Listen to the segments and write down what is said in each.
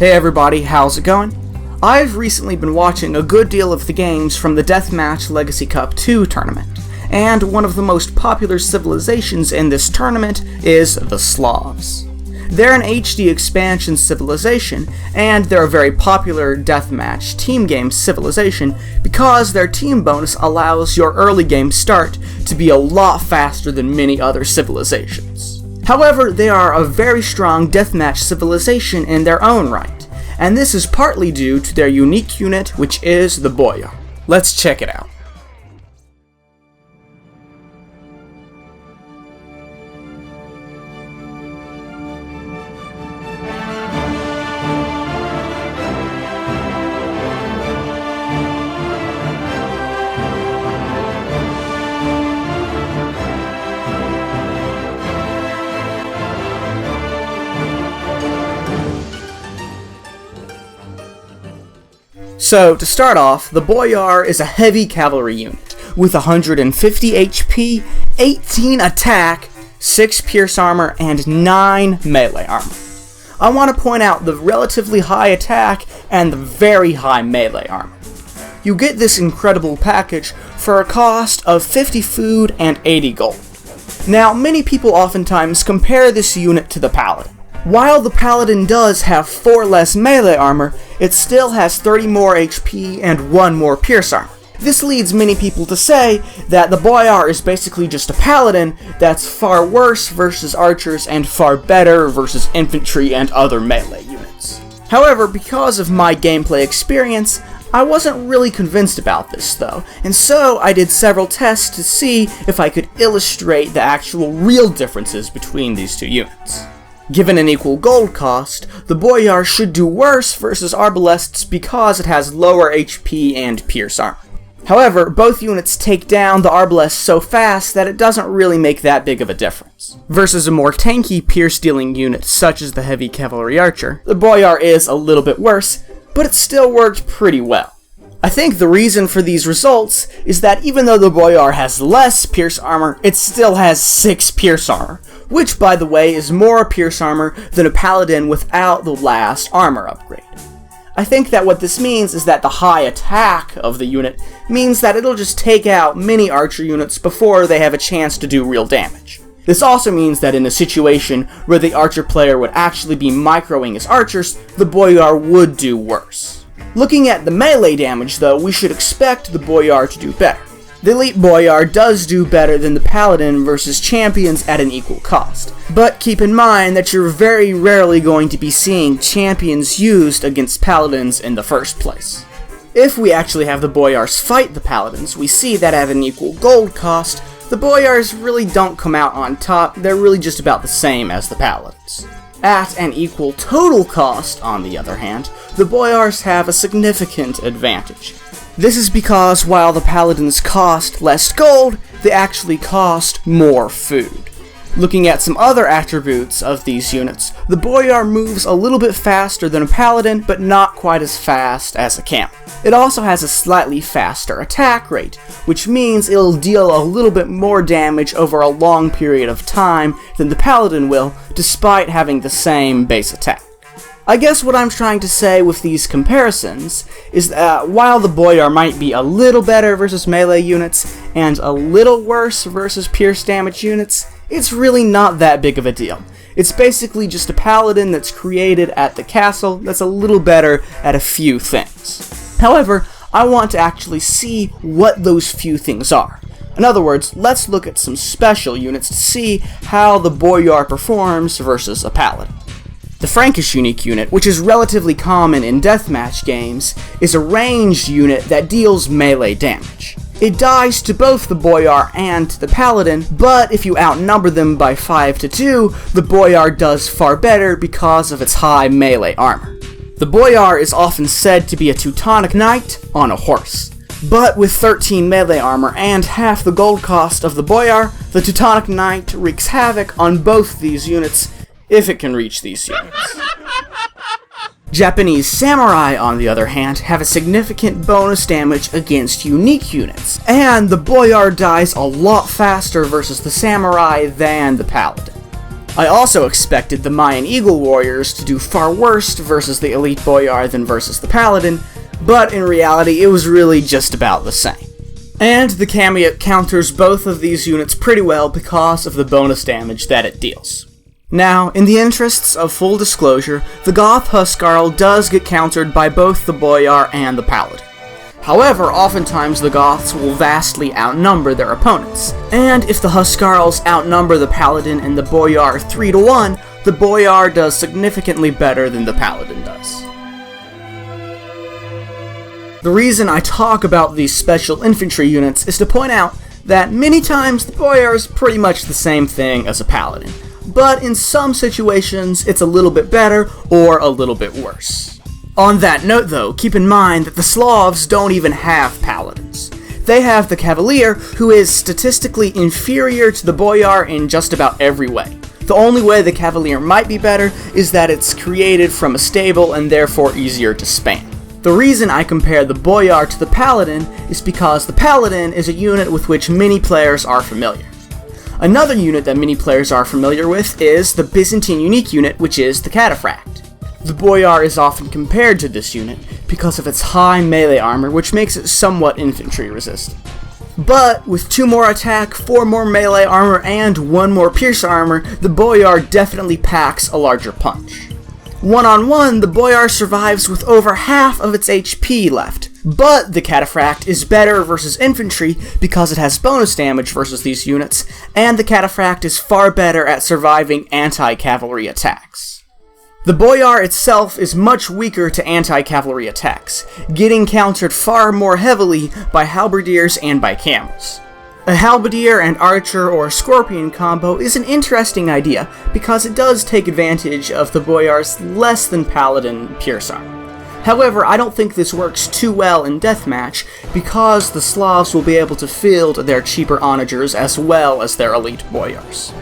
Hey everybody, how's it going? I've recently been watching a good deal of the games from the Deathmatch Legacy Cup 2 tournament, and one of the most popular civilizations in this tournament is the Slavs. They're an HD expansion civilization, and they're a very popular deathmatch team game civilization because their team bonus allows your early game start to be a lot faster than many other civilizations. However, they are a very strong deathmatch civilization in their own right, and this is partly due to their unique unit, which is the Boyar. Let's check it out. So, to start off, the Boyar is a heavy cavalry unit with 150 HP, 18 attack, 6 pierce armor, and 9 melee armor. I want to point out the relatively high attack and the very high melee armor. You get this incredible package for a cost of 50 food and 80 gold. Now, many people oftentimes compare this unit to the Paladin. While the Paladin does have 4 less melee armor, it still has 30 more HP and 1 more pierce armor. This leads many people to say that the Boyar is basically just a Paladin that's far worse versus archers and far better versus infantry and other melee units. However, because of my gameplay experience, I wasn't really convinced about this though, and so I did several tests to see if I could illustrate the actual real differences between these two units. Given an equal gold cost, the Boyar should do worse versus Arbalests because it has lower HP and pierce armor. However, both units take down the Arbalests so fast that it doesn't really make that big of a difference. Versus a more tanky pierce-dealing unit such as the heavy Cavalier archer, the Boyar is a little bit worse, but it still worked pretty well. I think the reason for these results is that even though the Boyar has less pierce armor, it still has 6 pierce armor, which, by the way, is more pierce armor than a Paladin without the last armor upgrade. I think that what this means is that the high attack of the unit means that it'll just take out many archer units before they have a chance to do real damage. This also means that in a situation where the archer player would actually be microing his archers, the Boyar would do worse. Looking at the melee damage though, we should expect the Boyar to do better. The elite Boyar does do better than the Paladin versus champions at an equal cost, but keep in mind that you're very rarely going to be seeing champions used against Paladins in the first place. If we actually have the Boyars fight the Paladins, we see that at an equal gold cost, the Boyars really don't come out on top, they're really just about the same as the Paladins. At an equal total cost, on the other hand, the Boyars have a significant advantage. This is because while the Paladins cost less gold, they actually cost more food. Looking at some other attributes of these units, the Boyar moves a little bit faster than a Paladin, but not quite as fast as a camel. It also has a slightly faster attack rate, which means it'll deal a little bit more damage over a long period of time than the Paladin will, despite having the same base attack. I guess what I'm trying to say with these comparisons is that while the Boyar might be a little better versus melee units and a little worse versus pierce damage units, it's really not that big of a deal. It's basically just a Paladin that's created at the castle that's a little better at a few things. However, I want to actually see what those few things are. In other words, let's look at some special units to see how the Boyar performs versus a Paladin. The Frankish unique unit, which is relatively common in deathmatch games, is a ranged unit that deals melee damage. It dies to both the Boyar and the Paladin, but if you outnumber them by 5 to 2, the Boyar does far better because of its high melee armor. The Boyar is often said to be a Teutonic knight on a horse. But with 13 melee armor and half the gold cost of the Boyar, the Teutonic knight wreaks havoc on both these units, if it can reach these units. Japanese samurai, on the other hand, have a significant bonus damage against unique units, and the Boyar dies a lot faster versus the samurai than the Paladin. I also expected the Mayan Eagle warriors to do far worse versus the elite Boyar than versus the Paladin, but in reality it was really just about the same. And the Cavalier counters both of these units pretty well because of the bonus damage that it deals. Now, in the interests of full disclosure, the Goth Huskarl does get countered by both the Boyar and the Paladin. However, oftentimes the Goths will vastly outnumber their opponents, and if the Huskarls outnumber the Paladin and the Boyar 3-1, the Boyar does significantly better than the Paladin does. The reason I talk about these special infantry units is to point out that many times the Boyar is pretty much the same thing as a Paladin, but in some situations it's a little bit better or a little bit worse. On that note though, keep in mind that the Slavs don't even have Paladins. They have the Cavalier, who is statistically inferior to the Boyar in just about every way. The only way the Cavalier might be better is that it's created from a stable and therefore easier to spam. The reason I compare the Boyar to the Paladin is because the Paladin is a unit with which many players are familiar. Another unit that many players are familiar with is the Byzantine unique unit, which is the Cataphract. The Boyar is often compared to this unit because of its high melee armor, which makes it somewhat infantry resistant. But with 2 more attack, 4 more melee armor, and 1 more pierce armor, the Boyar definitely packs a larger punch. One-on-one, the Boyar survives with over half of its HP left, but the Cataphract is better versus infantry because it has bonus damage versus these units, and the Cataphract is far better at surviving anti-cavalry attacks. The Boyar itself is much weaker to anti-cavalry attacks, getting countered far more heavily by halberdiers and by camels. A halberdier and archer or scorpion combo is an interesting idea because it does take advantage of the Boyar's less than paladin pierce armor. However, I don't think this works too well in Deathmatch because the Slavs will be able to field their cheaper onagers as well as their elite Boyars.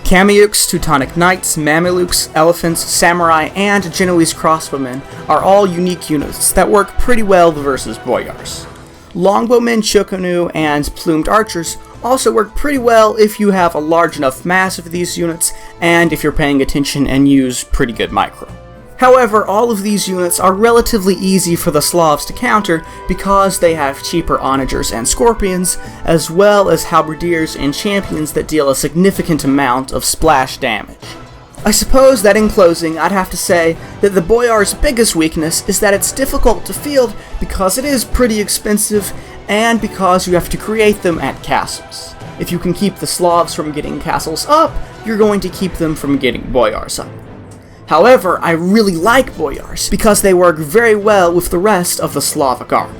Kamyuks, Teutonic Knights, Mamelukes, Elephants, Samurai, and Genoese Crossbowmen are all unique units that work pretty well versus Boyars. Longbowmen, Chukunu, and Plumed Archers also work pretty well if you have a large enough mass of these units and if you're paying attention and use pretty good micro. However, all of these units are relatively easy for the Slavs to counter because they have cheaper onagers and scorpions, as well as halberdiers and champions that deal a significant amount of splash damage. I suppose that in closing, I'd have to say that the Boyar's biggest weakness is that it's difficult to field because it is pretty expensive and because you have to create them at castles. If you can keep the Slavs from getting castles up, you're going to keep them from getting Boyars up. However, I really like Boyars because they work very well with the rest of the Slavic army.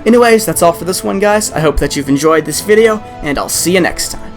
Anyways, that's all for this one, guys. I hope that you've enjoyed this video, and I'll see you next time.